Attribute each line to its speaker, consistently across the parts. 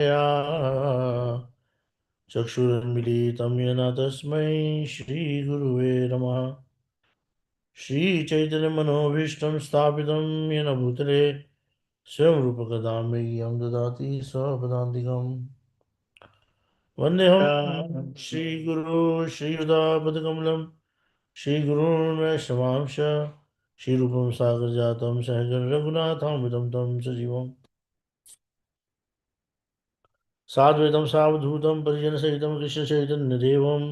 Speaker 1: या चक्षुरुन्मीलितं येन तस्मै श्रीगुरुवे नमः। श्रीचैतन्यमनोभीष्टं स्थापितं येन भूतले स्वयं रूपकदा मह्यं ददाति स्वपदान्तिकम्। वन्देऽहं श्रीगुरु श्रीयुतापदकमलं श्रीगुरून् वैष्णवांश श्रीरूपं सागरजातं सहगण रघुनाथामृतं तं सजीवम् साद्वैतं सावधूतं परिजनसहितं कृष्णचैतन्यदेवं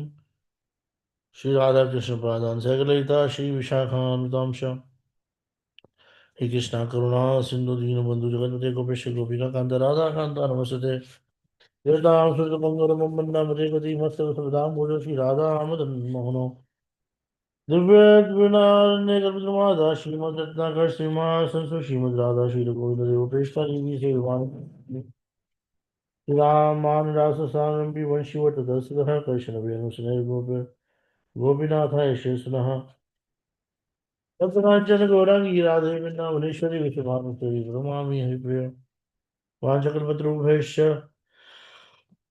Speaker 1: श्री राधा कृष्ण पादान सहगलिता श्री विशाखानुतांश हे कृष्णा करुणा सिंधु दीन बंधु जगतपते गोपेश गोपिका कांत राधा कांत नमस्ते देवतां सुरत मंगल मंगल मते गति मस्त सुदाम बोलो श्री राधा मदन मोहनो दिव्य द्विनान्य कल्पद्रुमादा श्रीमद रत्नाकर श्रीमान संसु श्रीमद राधा श्री गोविंद देव प्रेष्ठा जी से राम रास सारंभी वंशीवट दसदह कृष्ण वेणु सुनय गोपीनाथाय शेषनः तत्सनाचन गौरांगी राधे वृंदावनेश्वरी विश्वभानुश्वरी ब्रह्मामि हरिप्रिय वाञ्छकल्पतरुभ्यश्च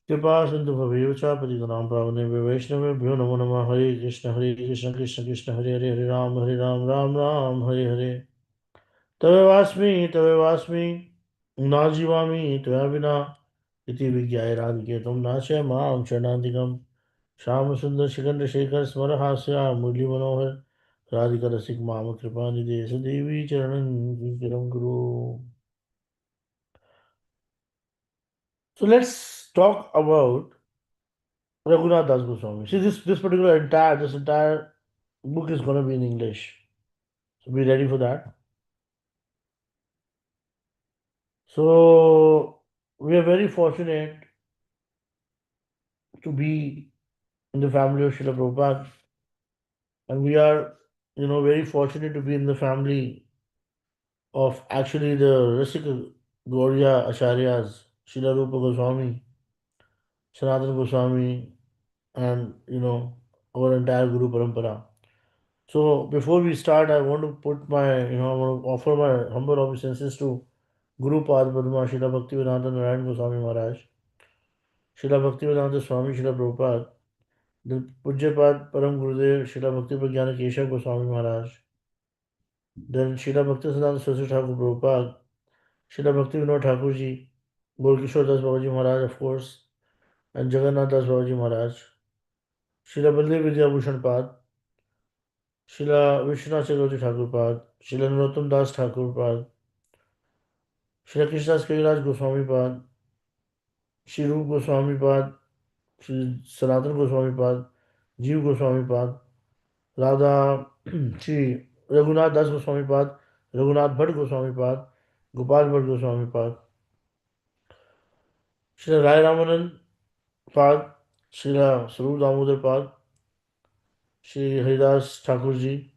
Speaker 1: कृपा सिन्धु भवेव च पतितनां पावनेभ्यो वैष्णवेभ्यो नमो नमः हरे कृष्ण कृष्ण कृष्ण हरे हरे हरे राम राम राम हरे हरे तवे वास्मि न जीवामि त्वया विना इति विज्ञाय राधिके त्वं नाशय मां शरणान्तिकम् श्याम सुंदर शिखंड शेखर स्मर हास्य मुरली मनोहर राधिका रसिक माम कृपा निधे देवी चरणन किरम गुरु. So let's talk about Raghunath Das Goswami. See this entire book is going to be in English. So be ready for that. So we are very fortunate to be in the family of Srila Prabhupada, and we are, very fortunate to be in the family of actually the Rasika Gauriya Acharyas, Srila Rupa Goswami, Sanatana Goswami, and our entire Guru Parampara. So before we start, I want to I want to offer my humble obeisances to Guru Pad Padma Srila Bhaktivedanta Narayan Goswami Maharaj, Srila Bhaktivedanta Swami Srila Prabhupada, the Pujyapad Param Gurudev Srila Bhakti Pragyana Keshav Goswami Maharaj, then Srila Bhakti Siddhanta Saraswati Thakur Prabhupada, Srila Bhakti Vinod Thakur Ji, Golkishore Das Babaji Maharaj, of course, and Jagannath Das Babaji Maharaj, Srila Baldev Vidya Bhushan Pad, Srila Vishwanath Chakravarti Thakur Pad, Srila Narottam Das Thakur Pad, Srila Krishnas Kaviraj Goswami Pad, Sri Rup Goswami Pad, Sri Sanatan Goswami Pad, Jeev Goswami Pad, Radha Sri Raghunath Das Goswami Pad, Raghunath Bhatt Goswami Pad, Gopal Bhatt Goswami Pad, Srila Rai Ramanan Pad, Srila Sarup Damodar Pad, Sri Haridas Thakur Ji,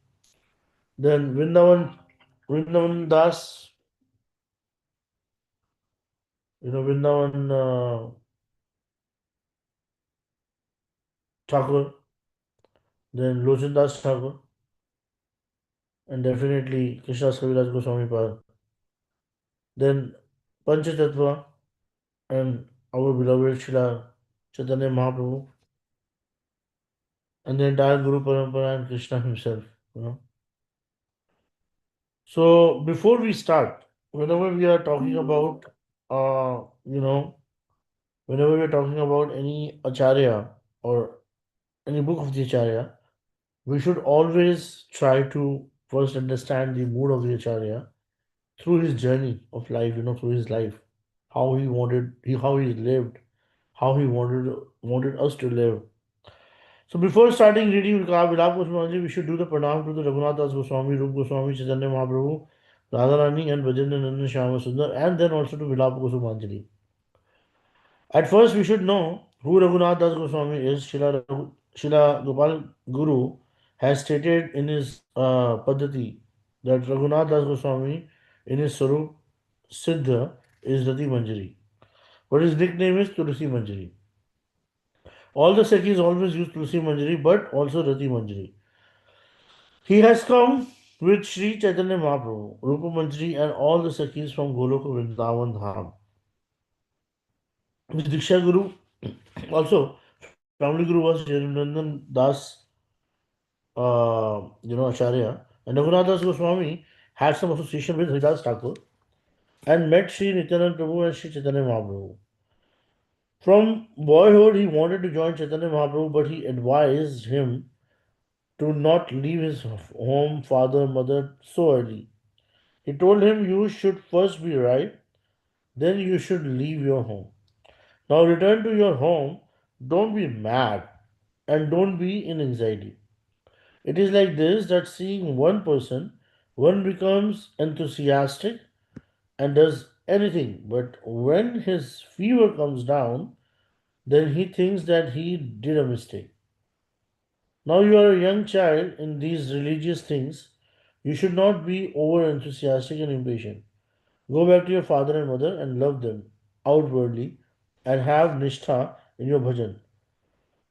Speaker 1: then Vrindavan Das, Vrindavan Thakur, then Lochan Das Thakur, and definitely Krishna Kaviraj Goswami Pad. Then Panchatattva and our beloved Srila Chaitanya Mahaprabhu and the entire Guru Parampara and Krishna himself, you know. So before we start, whenever we are talking about, uh, you know, whenever we are talking about any Acharya or any book of the Acharya, we should always try to first understand the mood of the Acharya through his journey of life, through his life, how he lived, how he wanted us to live. So before starting reading Vilap Kusumanjali, we should do the pranam to the Raghunath Das Goswami, Rup Goswami, Chaitanya Mahaprabhu, Radharani and Brajendra Nandan Shyama Sundar, and then also to Vilap Kusumanjali. At first, we should know who Raghunath Das Goswami is. Srila Gopal Guru has stated in his Paddhati that Raghunath Das Goswami in his Sarup Siddha is Rati Manjari, but his nickname is Tulsi Manjari. All the Sakhis always use Tulsi Manjari, but also Rati Manjari. He has come with Sri Chaitanya Mahaprabhu, Rupa Manjari, and all the Sakhis from Goloka Vrindavan Dham. The Diksha Guru, also family guru was Jayanandan Das, Acharya, and Raghunath Das Goswami had some association with Haridas Thakur and met Sri Nityanand Prabhu and Sri Chaitanya Mahaprabhu. From boyhood, he wanted to join Chaitanya Mahaprabhu, but he advised him to not leave his home, father, mother so early. He told him, "You should first be right, then you should leave your home. Now return to your home, don't be mad, and don't be in anxiety." It is like this that seeing one person, one becomes enthusiastic and does anything, but when his fever comes down, then he thinks that he did a mistake. Now you are a young child in these religious things. You should not be over enthusiastic and impatient. Go back to your father and mother and love them outwardly and have nishtha in your bhajan.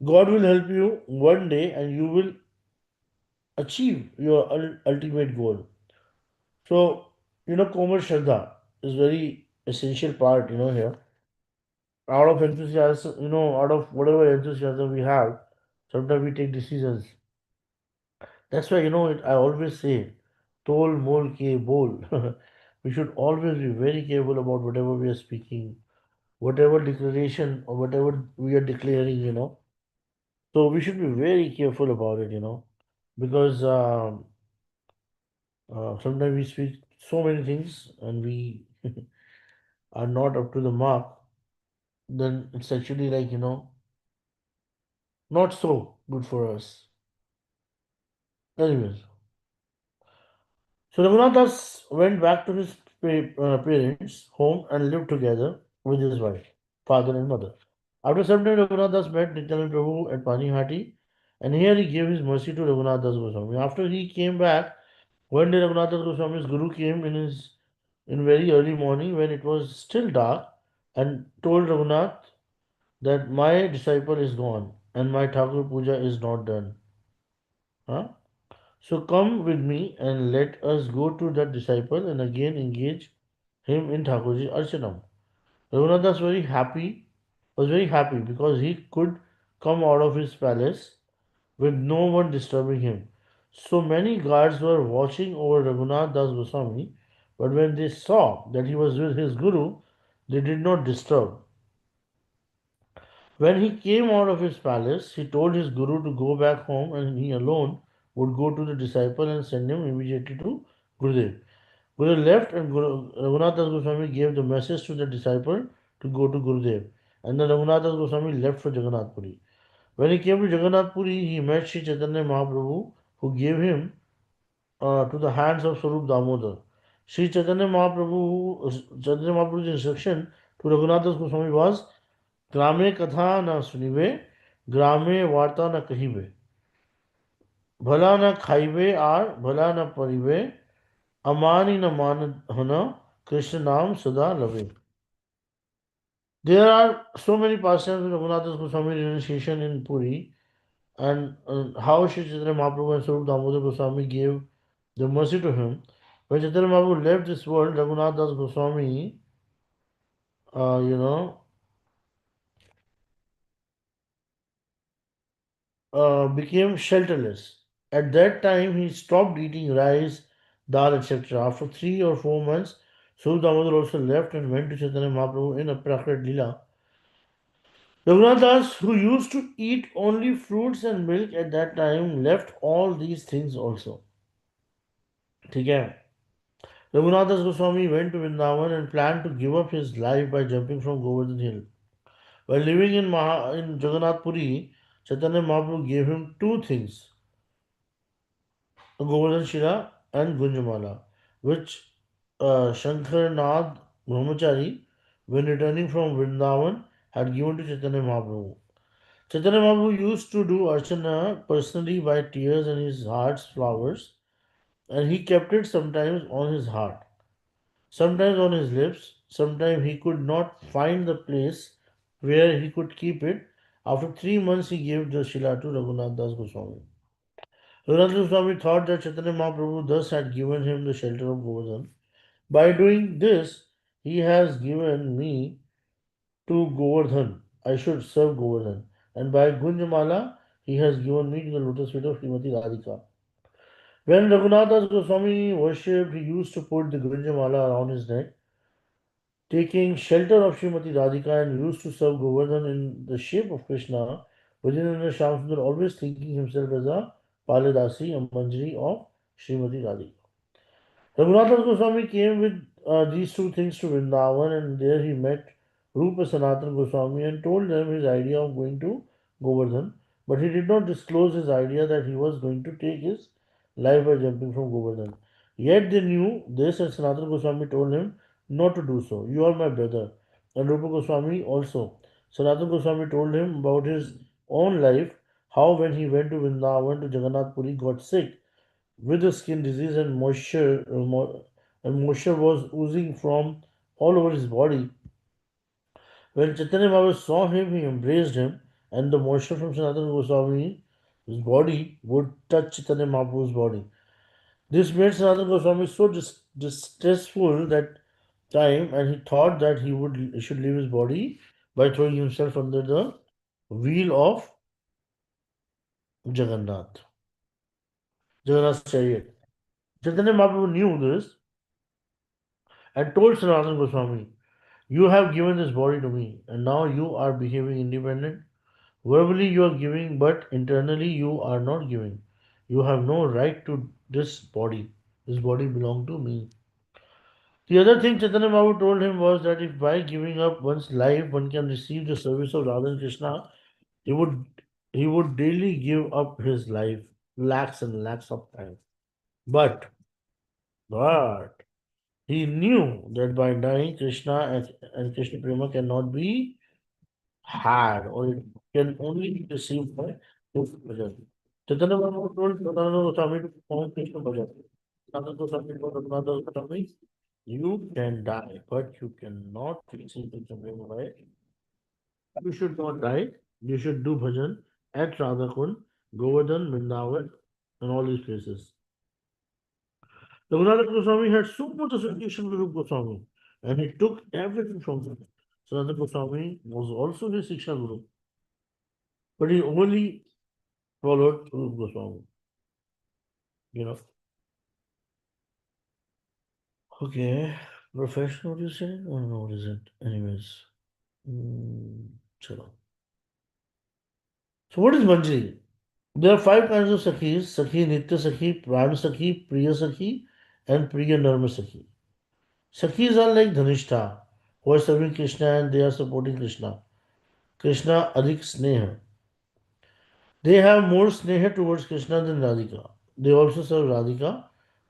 Speaker 1: God will help you one day and you will achieve your ultimate goal. So, Komal Shraddha is very essential part, here. Out of enthusiasm, out of whatever enthusiasm we have, sometimes we take decisions. That's why, I always say, Tol Mol Ke Bol. We should always be very careful about whatever we are speaking, whatever declaration or whatever we are declaring. So we should be very careful about it, because sometimes we speak so many things and we are not up to the mark, then it's actually like, not so good for us. Anyways, so Raghunath Das went back to his parents' home and lived together with his wife, father and mother. After some time, Raghunath Das met Nityanand Prabhu at Panihati, and here he gave his mercy to Raghunath Das Goswami. After he came back, one day Raghunath Das Goswami's guru came in very early morning when it was still dark and told Raghunath that my disciple is gone and my Thakur Puja is not done. Huh? So come with me and let us go to that disciple and again engage him in Thakurji Archanam. Raghunath Das was very happy because he could come out of his palace with no one disturbing him. So many guards were watching over Raghunath Das Goswami, but when they saw that he was with his guru, they did not disturb. When he came out of his palace, he told his guru to go back home and he alone would go to the disciple and send him immediately to Gurudev. Gurudev left and Raghunath Das Goswami gave the message to the disciple to go to Gurudev. And then Raghunath Das Goswami left for Jagannath Puri. When he came to Jagannath Puri, he met Sri Chaitanya Mahaprabhu who gave him to the hands of Swarup Damodar. Sri Chaitanya Mahaprabhu's instruction to Raghunath Das Goswami was ग्रामे कथा न सुनिबे ग्रामे वार्ता न कहिबे भला न खाइबे are भला न परिबे अमानी न मान होना कृष्ण नाम सदा लवे. There are so many pastimes in Raghunath Goswami renunciation in Puri and how Sri Chaitanya Mahaprabhu and Swarup Damodar Goswami gave the mercy to him. When Chaitanya Mahaprabhu left this world, Raghunath Das Goswami, uh, you know, became shelterless. At that time, he stopped eating rice, dal, etc. After 3 or 4 months, Swarup Damodar also left and went to Chaitanya Mahaprabhu in a Prakrit Lila. Raghunath Das, who used to eat only fruits and milk at that time, left all these things also. ठीक है. Raghunath Das Goswami went to Vrindavan and planned to give up his life by jumping from Govardhan Hill. While living in Jagannath Puri, Chaitanya Mahaprabhu gave him two things, a Govardhan Shila and Gunjamala, which Shankarnath Brahmachari, when returning from Vrindavan, had given to Chaitanya Mahaprabhu. Chaitanya Mahaprabhu used to do Archana personally by tears and his heart's flowers, and he kept it sometimes on his heart, sometimes on his lips, sometimes he could not find the place where he could keep it. After 3 months, he gave the Shila to Raghunath Das Goswami. Raghunath Goswami thought that Chaitanya Mahaprabhu thus had given him the shelter of Govardhan. By doing this, he has given me to Govardhan. I should serve Govardhan. And by Gunjamala, he has given me to the lotus feet of Srimati Radhika. When Raghunathas Goswami worshipped, he used to put the Gunjamala around his neck, taking shelter of Srimati Radhika and used to serve Govardhan in the shape of Krishna. Vijayendra Shyamsundar always thinking himself as a Paladasi, a Manjari of Srimati Radhika. Raghunath Goswami came with these two things to Vrindavan, and there he met Rupa Sanatan Goswami and told them his idea of going to Govardhan. But he did not disclose his idea that he was going to take his life by jumping from Govardhan. Yet they knew this, and Sanatan Goswami told him not to do so. You are my brother. And Rupa Goswami also. Sanatan Goswami told him about his own life, how when he went to Vrindavan to Jagannath Puri got sick with a skin disease and moisture was oozing from all over his body. When Chaitanya Baba saw him, he embraced him, and the moisture from Sanatana Goswami's body would touch Chaitanya Mahaprabhu's body. This made Sanatana Goswami so distressful that time, and he thought that he should leave his body by throwing himself under the wheel of Jagannath, Jagannath's chariot. Chaitanya Mahaprabhu knew this and told Sanatana Goswami, "You have given this body to me, and now you are behaving independent. Verbally you are giving, but internally you are not giving. You have no right to this body. This body belongs to me." The other thing Chaitanya Mahaprabhu told him was that if by giving up one's life one can receive the service of Radha and Krishna, he would he would daily give up his life, lakhs and lakhs of time. But he knew that by dying, and Krishna Prema cannot be had, or it can only be received by Krishna Bhajan. Chaitanya Mahaprabhu told Chaitanya Goswami to perform Krishna Bhajan. Chaitanya Goswami told Chaitanya Goswami, you can die, but you cannot receive Krishna Prema by. You should not die. You should do bhajan at Radhakund, Govardhan, Vrindavan, and all these places. Raghunath Goswami had so much association with Rupa Goswami, and he took everything from him. Sanatana Goswami was also his Siksha Guru, but he only followed Rupa Goswami, you know. Okay, profession, what you say? Oh no, what is it? Anyways, chalo. So what is Manjari? There are five kinds of Sakhis: Sakhi Nitya Sakhi, Pran Sakhi, Priya Sakhi, and Priya Narma Sakhi. Sakhis are like Dhanishta, who are serving Krishna and they are supporting Krishna. Krishna Adik Sneha. They have more Sneha towards Krishna than Radhika. They also serve Radhika,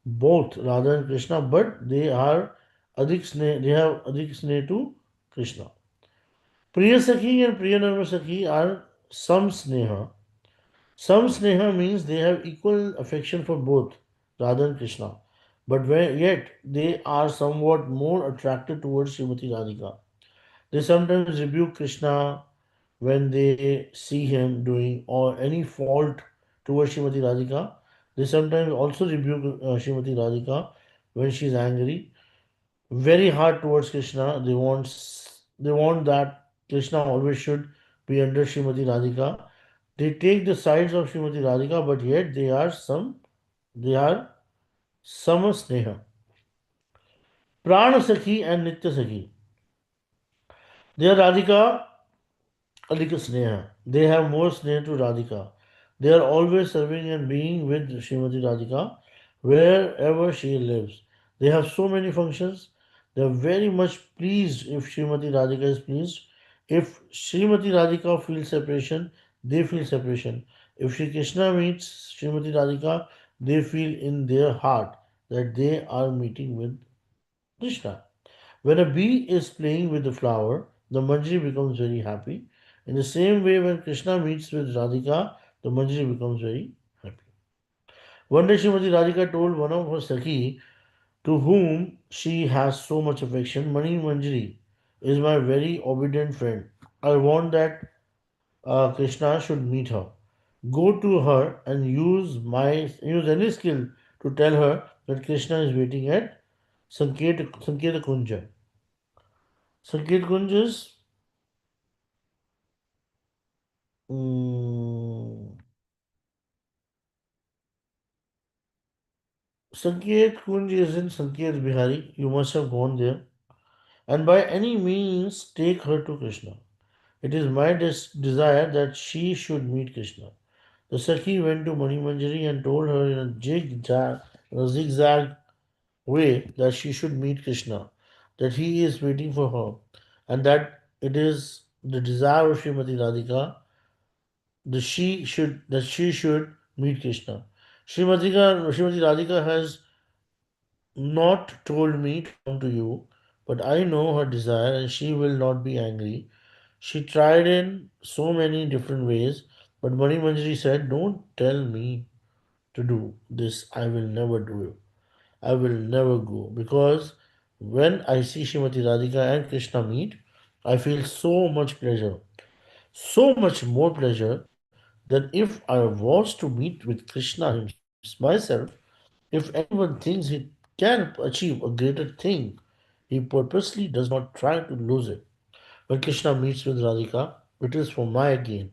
Speaker 1: both Radha and Krishna, but they have Adik Sneha to Krishna. Priya Sakhi and Priya Narma Sakhi are some Sneha. Some Sneha means they have equal affection for both Radha and Krishna, but yet they are somewhat more attracted towards Srimati Radhika. They sometimes rebuke Krishna when they see him doing or any fault towards Srimati Radhika. They sometimes also rebuke Srimati Radhika when she is angry, very hard towards Krishna. They want that Krishna always should be under Srimati Radhika. They take the sides of Srimati Radhika, but yet they are Sama Sneha. Prana Sakhi and Nitya Sakhi. They are Radhika Adhika Sneha. They have more Sneha to Radhika. They are always serving and being with Srimati Radhika wherever she lives. They have so many functions. They are very much pleased if Srimati Radhika is pleased. If Srimati Radhika feels separation, they feel separation. If Shri Krishna meets Srimati Radhika, they feel in their heart that they are meeting with Krishna. When a bee is playing with the flower, the Manjari becomes very happy. In the same way, when Krishna meets with Radhika, the Manjari becomes very happy. One day, Srimati Radhika told one of her Sakhi, to whom she has so much affection, Mani Manjari is my very obedient friend. I want that Krishna should meet her. Go to her and use any skill to tell her that Krishna is waiting at Sanketa Kunja. Sanket Kunj is Mm, Sanket Kunj is in Sanket Bihari. You must have gone there. And by any means, take her to Krishna. It is my desire that she should meet Krishna. The Sakhi went to Mani Manjari and told her in a zigzag way that she should meet Krishna, that he is waiting for her, and that it is the desire of Srimati Radhika that she should meet Krishna. Srimati Radhika has not told me to come to you, but I know her desire and she will not be angry. She tried in so many different ways, but Mani Manjari said, don't tell me to do this. I will never do it. I will never go because when I see Shrimati Radhika and Krishna meet, I feel so much pleasure, so much more pleasure than if I was to meet with Krishna myself. If anyone thinks he can achieve a greater thing, he purposely does not try to lose it. When Krishna meets with Radhika, it is for my gain.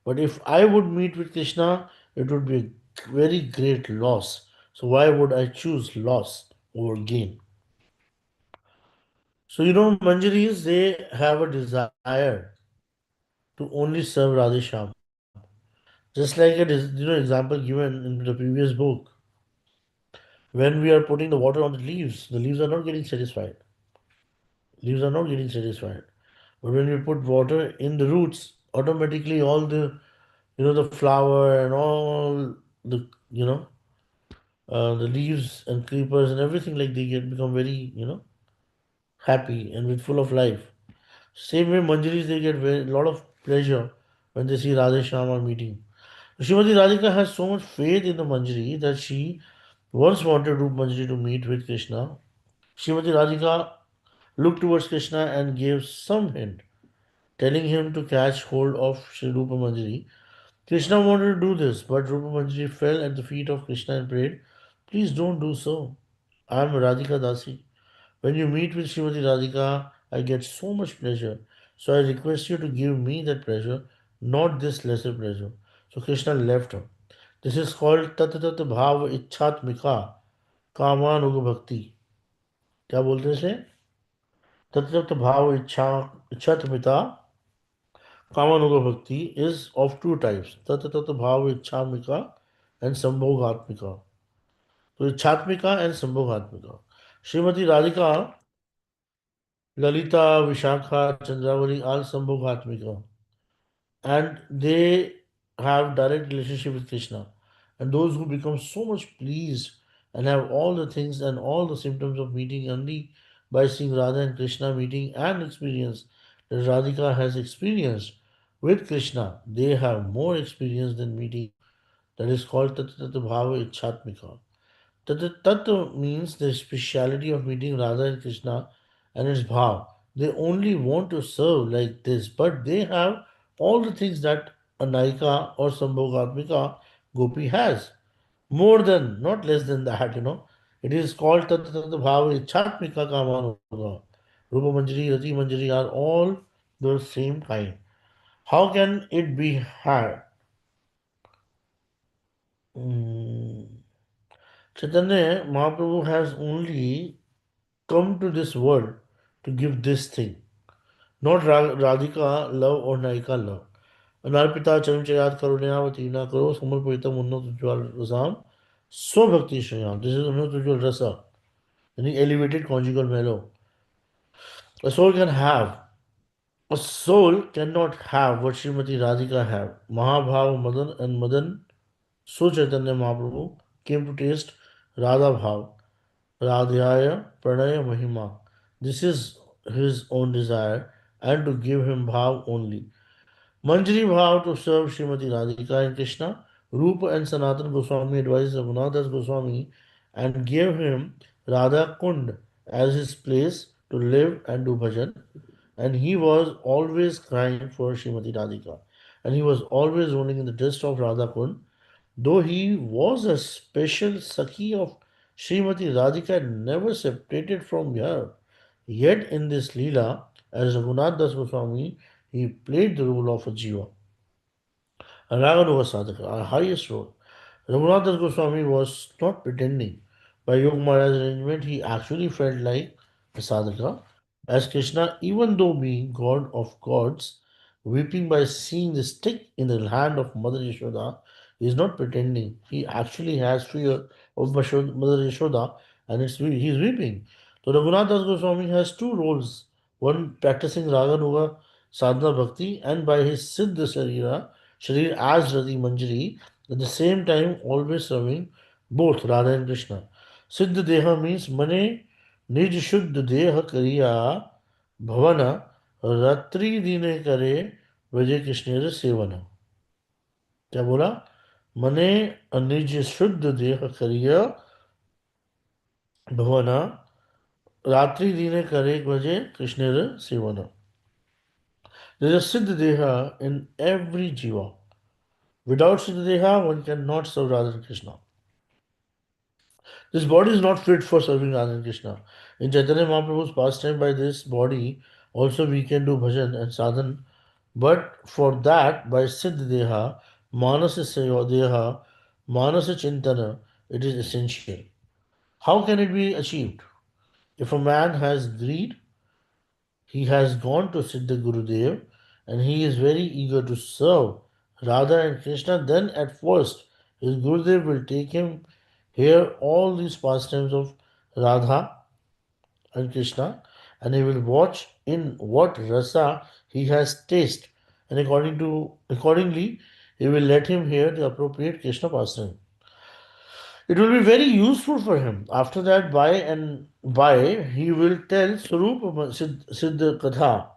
Speaker 1: But if I would meet with Krishna, it would be a very great loss. So why would I choose loss over gain? So Manjaris, they have a desire to only serve Radhesham. Just like example given in the previous book, when we are putting the water on the leaves are not getting satisfied. Leaves are not getting satisfied. But when we put water in the roots, automatically all the flower and all the the leaves and creepers and everything like they get become very happy and with full of life. Same way Manjaris they get a lot of pleasure when they see Radhe Shyam are meeting. Srimati Radhika has so much faith in the Manjari that she once wanted Rup Manjari to meet with Krishna. Srimati Radhika looked towards Krishna and gave some hint, telling him to catch hold of Sri Rupa Manjari. Krishna wanted to do this, but Rupa Manjari fell at the feet of Krishna and prayed, please don't do so. I am Radhika Dasi. When you meet with Srimati Radhika, I get so much pleasure. So I request you to give me that pleasure, not this lesser pleasure. So Krishna left her. This is called Tat Tat Bhav Ichhatmika Kamanuga Bhakti. क्या बोलते हैं इसे? तत्त भाव इच्छात्मिता Kamanuga Bhakti is of two types. Tata Tata Bhava Ichhamika and Sambhogatmika. So Ichhatmika and Sambhogatmika. Srimati Radhika, Lalita, Vishakha, Chandravali are Sambhogatmika. And they have direct relationship with Krishna. And those who become so much pleased and have all the things and all the symptoms of meeting only by seeing Radha and Krishna meeting and experience that Radhika has experienced with Krishna, they have more experience than meeting. That is called Tattva Bhava Ichhatmika. Tattva means the speciality of meeting Radha and Krishna and its bhav. They only want to serve like this, but they have all the things that a Naika or Sambhogatmika Gopi has. More than, not less than that. It is called Tattva Bhava Ichhatmika Kamanuga. Rupa Manjari, Rati Manjari are all the same kind. How can it be had? Mm, Chaitanya Mahaprabhu has only come to this world to give this thing, not Radhika love or Naika love. Anarpita Charanchayat Karunayavati na karo Samarpita Unnat Ujjwal Rasam Swabhakti Shriyam. This is Unnat Ujjwal Rasa, any elevated conjugal mellow. A soul can have. A soul cannot have what Srimati Radhika have. Mahabhav Madan and Madan So Chaitanya Mahaprabhu came to taste Radha Bhav. Radhyaya Pranaya Mahima. This is his own desire and to give him bhav only. Manjari bhav to serve Srimati Radhika and Krishna. Rupa and Sanatan Goswami advised Raghunath Das Goswami and gave him Radha Kund as his place to live and do bhajan. And he was always crying for Srimati Radhika. And he was always rolling in the dust of Radha Kund. Though he was a special Sakhi of Srimati Radhika never separated from her. Yet in this Leela, as Raghunath Das Goswami, he played the role of a Jiva. Raganuga Sadhaka, our highest role. Raghunath Das Goswami was not pretending. By Yog Maharaj's arrangement, he actually felt like a sadhaka as Krishna, even though being God of gods, weeping by seeing the stick in the hand of Mother Yashoda, he is not pretending. He actually has fear of Mother Yashoda and he is weeping. So Raghunath Das Goswami has two roles. One practicing Raganuga sadhana bhakti and by his Siddha Sharir as Rati Manjari, at the same time always serving both Radha and Krishna. Siddha Deha means Mane Nij Shuddha Deha Kariya Bhavana Ratri Dine Kare Vijay Krishna Sevana. क्या बोला? मने निज शुद्ध देह करिय भवना रात्रि दिने करे भजे कृष्णेर seven. There is a Siddha Deha in every jiva. Without Siddha Deha, one cannot serve Radha and Krishna. This body is not fit for serving Radha and Krishna. In Chaitanya Mahaprabhu's pastime, by this body, also we can do bhajan and sadhan. But for that, by Siddha Deha, Manasa Seva Deha, Manasa Chintana, it is essential. How can it be achieved? If a man has greed, he has gone to Siddha Gurudev and he is very eager to serve Radha and Krishna. Then at first his Gurudev will take him here all these pastimes of Radha and Krishna and he will watch in what rasa he has tasted and accordingly he will let him hear the appropriate Krishna pastime. It will be very useful for him. After that, by and by, he will tell Sarupa Siddha Katha.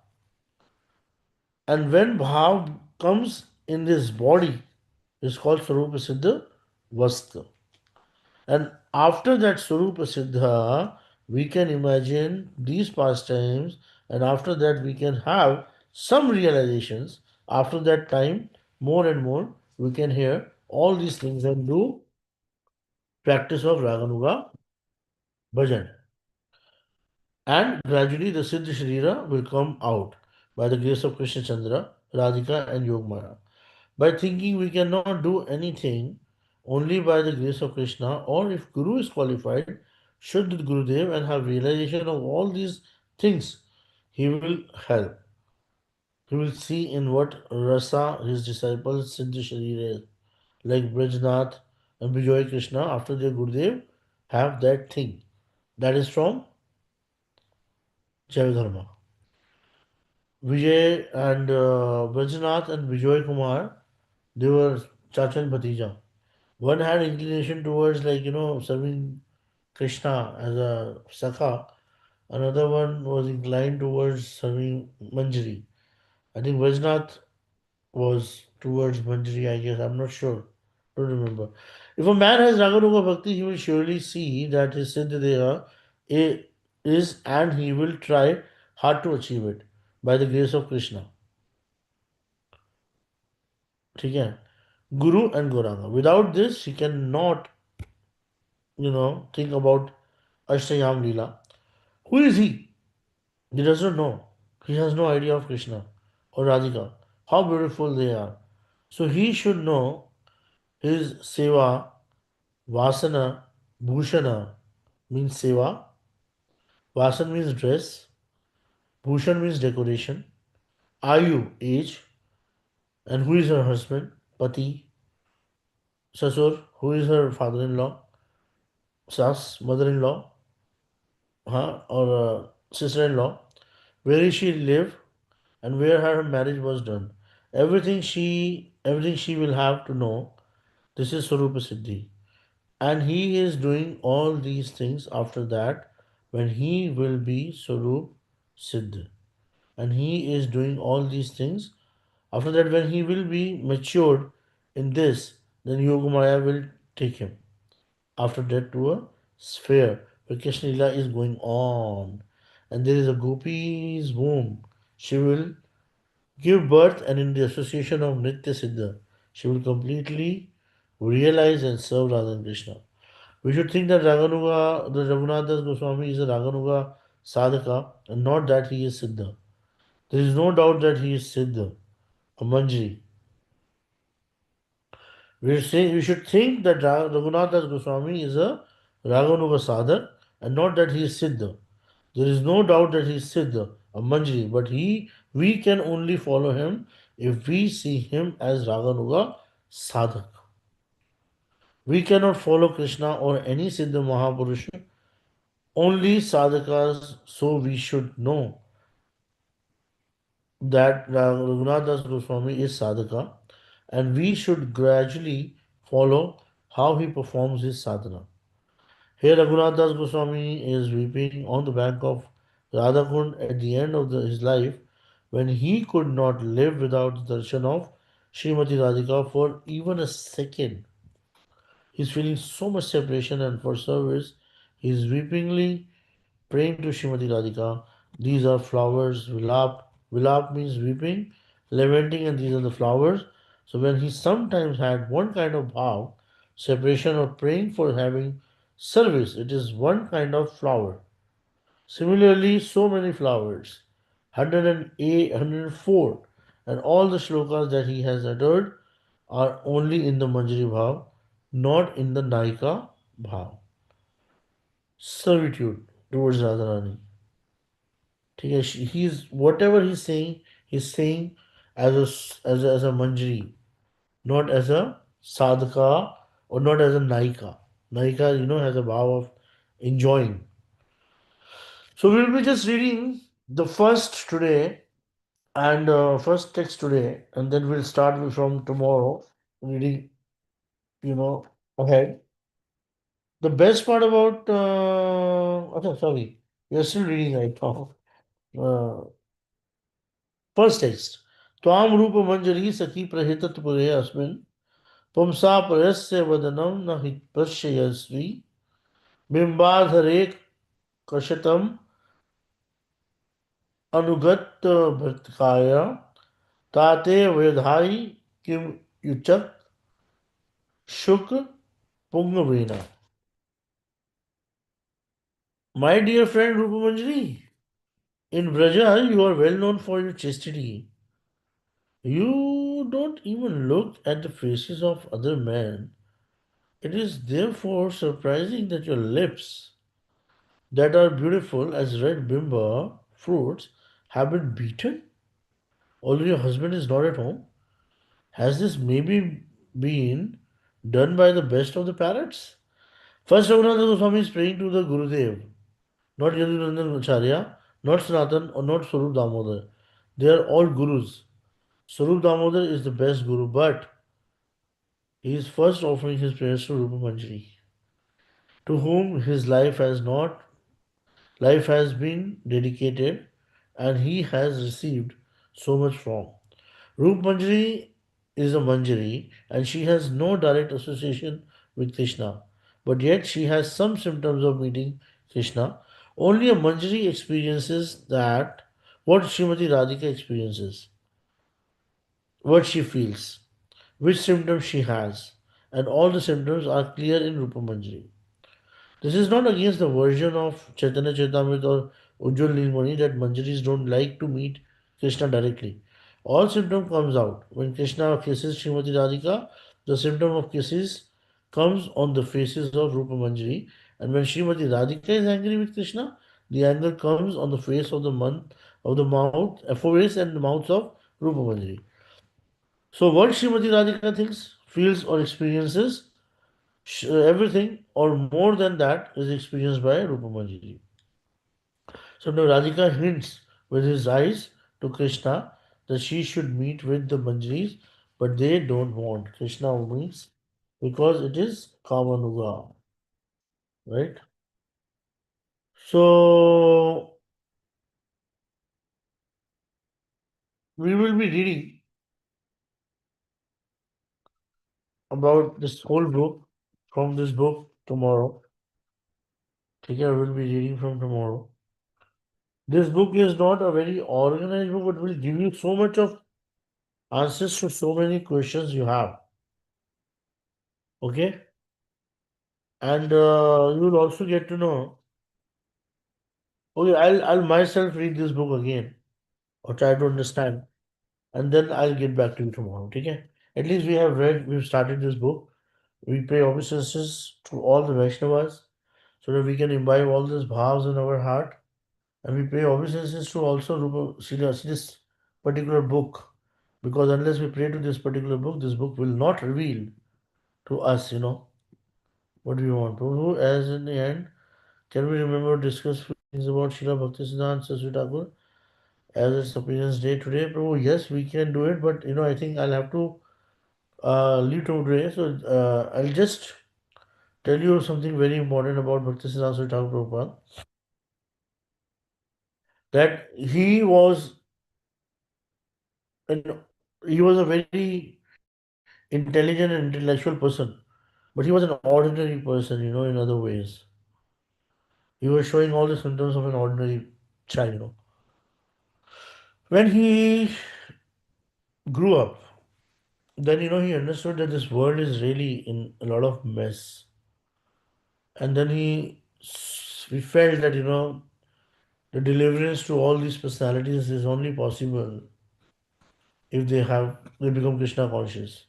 Speaker 1: And when Bhav comes in this body, it's called Sarupa Siddha Vastha. And after that Sarupa Siddha, we can imagine these pastimes, and after that, we can have some realizations. After that time, more and more, we can hear all these things and do practice of Raganuga Bhajan. And gradually the Siddha Sharira will come out by the grace of Krishna Chandra, Radhika, and Yogmaya. By thinking we cannot do anything only by the grace of Krishna, or if Guru is qualified, should the Gurudev and have realization of all these things, he will help. He will see in what rasa his disciples Siddha Sharira is, like Brajnath and Vijay Krishna, after their Gurudev, have that thing. That is from Jayagadharma. Vijay and Brajnath and Vijay Kumar, they were Chacha and Bhatija. One had inclination towards serving Krishna as a Sakha. Another one was inclined towards serving Manjari. I think Vajnath was towards Manjari, I guess. I'm not sure. Don't remember. If a man has Raganuga Bhakti, he will surely see that his Siddhadeha is and he will try hard to achieve it by the grace of Krishna. ठीक है? Guru and Gauranga. Without this, he cannot, think about Ashtayam Leela. Who is he? He does not know. He has no idea of Krishna or Radhika, how beautiful they are. So he should know his seva, vasana, bhushana means seva, vasan means dress, bhushan means decoration, ayu, age, and who is her husband, pati, sasur, who is her father-in-law, sas, mother-in-law, or sister-in-law, where is she live and where her marriage was done. Everything she will have to know. This is Swarupa Siddhi. And he is doing all these things after that when he will be Swarup Siddh. And he is doing all these things after that when he will be matured in this, then Yogamaya will take him after that to a sphere where Krishna Lila is going on. And there is a Gopi's womb. She will give birth, and in the association of Nitya Siddha, she will completely realize and serve Radha and Krishna. We should think that the Raghunath Das Goswami is a Raganuga sadhaka and not that he is Siddha. There is no doubt that he is Siddha, a Manjri. We should think that Raghunath Das Goswami is a Raganuga sadhak and not that he is Siddha. There is no doubt that he is Siddha, a Manjri, but we can only follow him if we see him as Raganuga sadhak. We cannot follow Krishna or any Siddha Mahapurush, only sadhakas, so we should know that Raghunath Das Goswami is sadhaka and we should gradually follow how he performs his sadhana. Here Raghunath Das Goswami is weeping on the bank of Radhakund at the end of his life when he could not live without the darshan of Srimati Radhika for even a second. He's feeling so much separation and for service, he is weepingly praying to Srimati Radhika. These are flowers, Vilap. Vilap means weeping, lamenting, and these are the flowers. So when he sometimes had one kind of bhav, separation or praying for having service, it is one kind of flower. Similarly, so many flowers, 108, 104, and all the shlokas that he has uttered are only in the Manjari bhav, not in the Naika bhav. Servitude towards Radharani. ठीक है he's whatever he's saying as a manjari, not as a sadhaka or not as a naika has a vow of enjoying. So we'll be just reading the first today and first text today, and then we'll start from tomorrow reading, you know, ahead. The best part about okay, sorry, we are still reading right now. First text. त्वां रूपमञ्जरी सखी प्रहितत्पुरे अस्मिन् पुंसा प्रयस्य वदनं न हि पश्यस्वी बिम्बाधरेक कशतम् अनुगत भर्तकाय ताते व्यधायि किम युचक शुक पुंगवेना. My dear friend Rupamanjari, in Braja you are well known for your chastity. You don't even look at the faces of other men. It is therefore surprising that your lips, that are beautiful as red bimba fruits, have been beaten, although your husband is not at home. Has this maybe been done by the best of the parrots? First, Raghunath Goswami is praying to the Gurudev, not Yadunandan Acharya, not Sanatan, or not Swarup Damodar. They are all gurus. Swarup Damodar is the best guru, but he is first offering his prayers to Rupa Manjari, to whom his life has been dedicated and he has received so much from. Roop Manjari is a Manjari and she has no direct association with Krishna, but yet she has some symptoms of meeting Krishna. Only a Manjari experiences that what Srimati Radhika experiences, what she feels, which symptoms she has, and all the symptoms are clear in Rupa Manjari. This is not against the version of Chaitanya Charitamrita or Ujjwal Nilmani that Manjaris don't like to meet Krishna directly. All symptom comes out. When Krishna kisses Srimati Radhika, the symptom of kisses comes on the faces of Rupa Manjari. And when Srimati Radhika is angry with Krishna, the anger comes on the face of of the mouth, face and the mouths of Rupa Manjari. So what Srimati Radhika thinks, feels or experiences everything or more than that is experienced by Rupa Manjari. So now Radhika hints with his eyes to Krishna that she should meet with the Manjaris, but they don't want. Krishna meets because it is Kamanuga, right? So we will be reading about this whole book from this book tomorrow. Okay, I will be reading from tomorrow. This book is not a very organized book, but will give you so much of answers to so many questions you have. Okay, and you will also get to know. Okay, I'll myself read this book again or try to understand, and then I'll get back to you tomorrow. Okay. At least we've started this book. We pay obeisances to all the Vaishnavas so that we can imbibe all these bhavs in our heart. And we pay obeisances to also Rupa Sila, this particular book. Because unless we pray to this particular book, this book will not reveal to us, what we want. Prabhu, as in the end, can we remember discuss few things about Srila Bhaktisiddhanta Saraswati Thakur as its opinions day today? Prabhu, yes, we can do it, but I think I'll have to leave today. So I'll just tell you something very important about Bhaktisiddhanta Saraswati Thakur Prabhupada, that an, he was a very intelligent and intellectual person, but he was an ordinary person, in other ways. He was showing all the symptoms of an ordinary child. When he grew up, then he understood that this world is really in a lot of mess, and then we felt that the deliverance to all these personalities is only possible if they become Krishna conscious.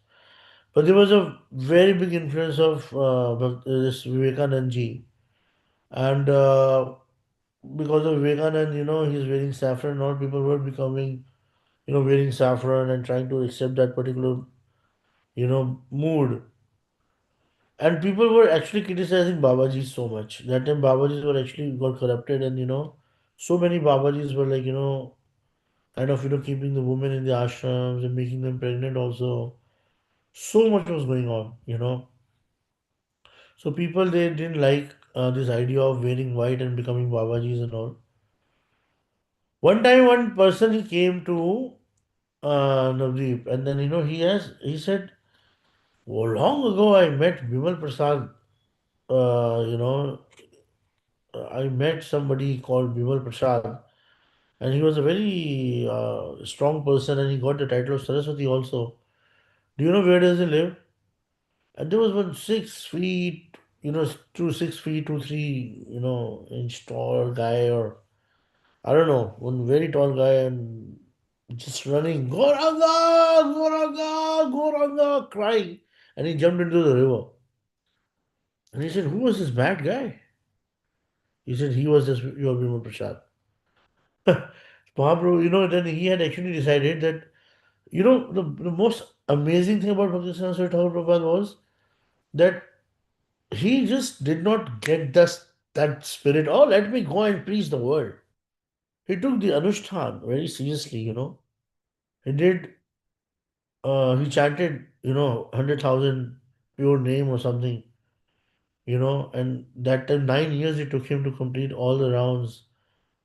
Speaker 1: But there was a very big influence of this Vivekanand ji, and because of Vivekanand, he's wearing saffron. All people were becoming, wearing saffron and trying to accept that particular, mood. And people were actually criticizing Babaji so much. That time Babajis were actually got corrupted, and so many Babajis were like, kind of, keeping the women in the ashrams and making them pregnant also. So much was going on. So people, they didn't like this idea of wearing white and becoming Babajis and all. One time, one person he came to Navdeep, and then he said, "Oh, long ago I met Bimal Prasad. You know, I met somebody called Bimal Prasad, and he was a very strong person, and he got the title of Saraswati also. Do you know where does he live? And there was one 6 feet, 2 6 feet, 2 3, inch tall guy, or I don't know, one very tall guy, and just running, Goranga, Goranga, Goranga, crying, and he jumped into the river. And he said, "Who was this bad guy?" He said, "He was just your Bimal Prasad." Mahaprabhu, then he had actually decided that, the most amazing thing about Bhakti Saraswati Thakur Prabhupada was that he just did not get that spirit, oh, let me go and preach the world. He took the Anushthan very seriously. He did, he chanted, 100,000 pure name or something. And that time, 9 years it took him to complete all the rounds,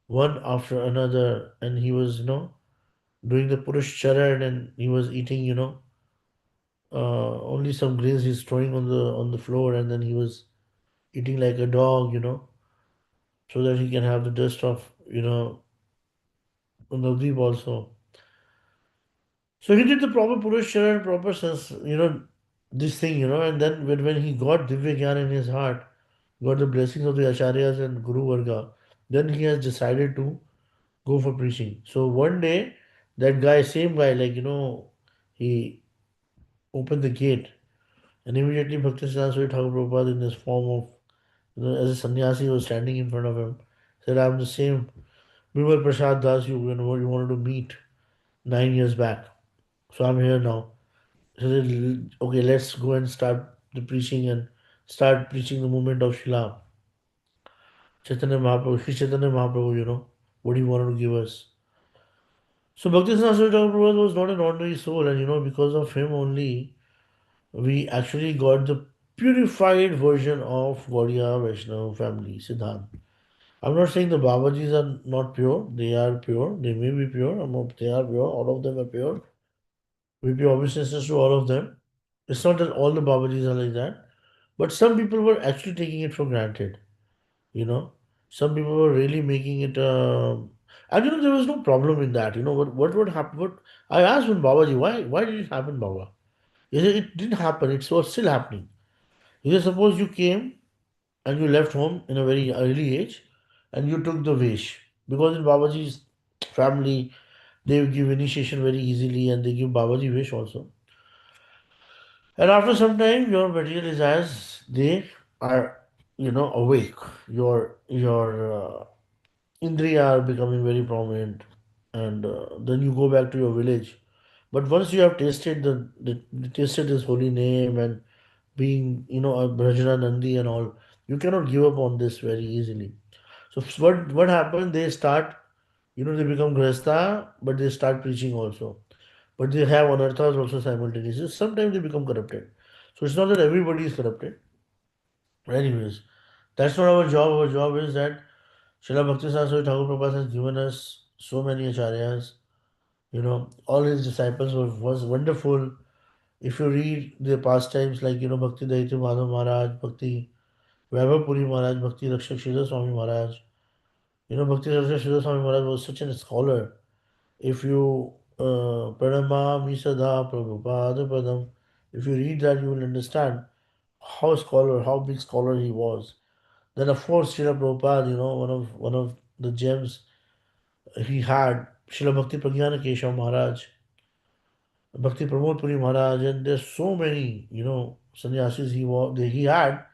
Speaker 1: one after another. And he was, doing the Purush Charan, and he was eating, only some grains he's throwing on the floor, and then he was eating like a dog, so that he can have the dust of, Navdeep also. So he did the proper Purush Charan, proper sense, this thing, and then when he got Divya Gyan in his heart, got the blessings of the Acharyas and Guru Varga, then he has decided to go for preaching. So one day, that guy, same guy, like, he opened the gate, and immediately Bhakti Saraswati Thakur Prabhupada, in this form of, as a sannyasi, was standing in front of him, said, "I'm the same Bimal Prasad Das you wanted to meet 9 years back. So I'm here now." So they, okay, let's go and start the preaching and start preaching the movement of Srila Chaitanya Mahaprabhu, Sri Chaitanya Mahaprabhu, what he wanted to give us. So Bhakti Saraswati Thakur Prabhupada was not an ordinary soul, and because of him only, we actually got the purified version of Gaudiya Vaishnava family, Siddhant. I'm not saying the Babajis are not pure, they are pure, they may be pure, they are pure, all of them are pure. We pay obeisances to all of them. It's not that all the Babajis are like that, but some people were actually taking it for granted. You know, some people were really making it. And there was no problem in that. What would happen? What I asked one Babaji, why did it happen, Baba? He said it didn't happen. It was still happening. He said, suppose you came and you left home in a very early age, and you took the Vesh, because in Babaji's family they give initiation very easily, and they give Babaji Vesh also. And after some time, your material desires they are awake. Your Indriya are becoming very prominent, and then you go back to your village. But once you have tasted tasted this holy name and being a Brajana Nandi and all, you cannot give up on this very easily. So what happened? They start, they become Grihastha, but they start preaching also. But they have anarthas also simultaneously. Sometimes they become corrupted. So it's not that everybody is corrupted. Anyways, that's not our job. Our job is that Srila Bhakti Saraswati Thakur Prabhupada has given us so many acharyas. All his disciples was wonderful. If you read their pastimes like, Bhakti Daitya Madhav Maharaj, Bhakti Vaibhav Puri Maharaj, Bhakti Rakshak Sridhar Swami Maharaj, Bhakti Rakshak Sridhar Swami Maharaj was such a scholar. If you Pranamami Sada Prabhupada Padam, if you read that, you will understand how big scholar he was. Then of course Srila Prabhupada, one of the gems he had, Srila Bhakti Pragyana Keshav Maharaj, Bhakti Pramod Puri Maharaj, and there's so many, sannyasis he had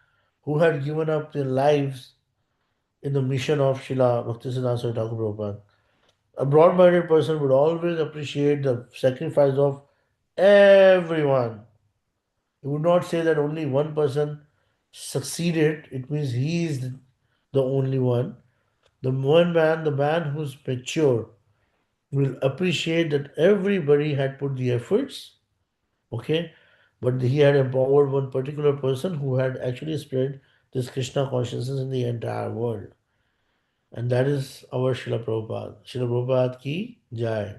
Speaker 1: who had given up their lives in the mission of Srila Bhakti Siddhanta Saraswati Thakur Prabhupada. A broad-minded person would always appreciate the sacrifice of everyone. He would not say that only one person succeeded. It means he is the only one. The man who's mature, will appreciate that everybody had put the efforts, okay, but he had empowered one particular person who had actually spread this Krishna consciousness in the entire world. And that is our Srila Prabhupada. Srila Prabhupada ki jai.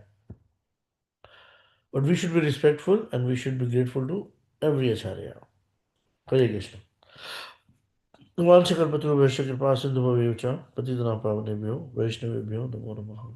Speaker 1: But we should be respectful and we should be grateful to every Acharya. Hare Krishna. Vancha kalpatru vaishya kripa sindhu bhavev cha patitana pavanebhyo vaishnavebhyo namo namaha.